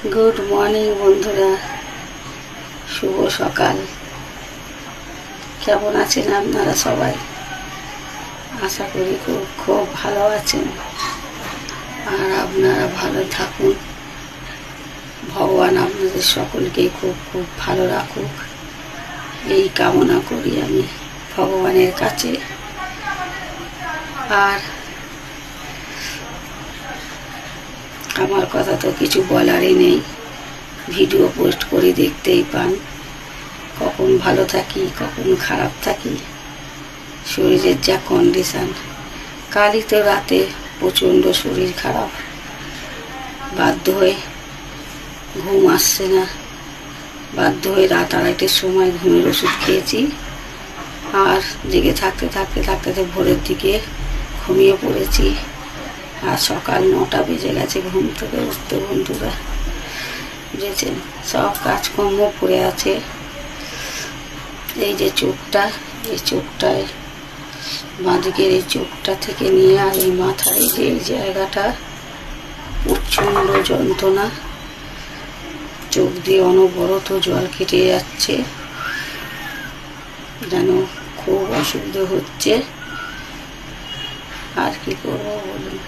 Good morning বন্ধুরা, শুভ সকাল। কেমন আছেন আপনারা সবাই? আশা করি খুব ভালো আছেন, আর আপনারা ভালো থাকুন। ভগবান আপনাদের সকলকে খুব ভালো রাখুক, এই কামনা করি আমি ভগবানের কাছে। আর আমার কথা তো কিছু বলারই নেই, ভিডিও পোস্ট করে দেখতেই পান। কখন ভালো থাকি, কখন খারাপ থাকি, শরীরের যা কন্ডিশন। কালই তো রাতে প্রচণ্ড শরীর খারাপ, বাধ্য হয়ে ঘুম আসছে না, বাধ্য হয়ে রাত 2:30টার সময় ঘুমের ওষুধ খেয়েছি। আর জেগে থাকতে থাকতে থাকতে তো ভোরের দিকে ঘুমিয়ে পড়েছি। আর সকাল 9টা বেজে গেছে ঘুম থেকে উঠতে বন্ধুরা, বুঝেছেন? সব কাজকর্ম পড়ে আছে। এই যে চোখটা, এই চোখটায় বাঁদিকের এই চোখটা থেকে নিয়ে আর এই মাথায় যে এই জায়গাটা প্রচণ্ড যন্ত্রণা, চোখ দিয়ে অনবরত জল কেটে যাচ্ছে, যেন খুব অসুবিধা হচ্ছে। আর কি করবো বলুন?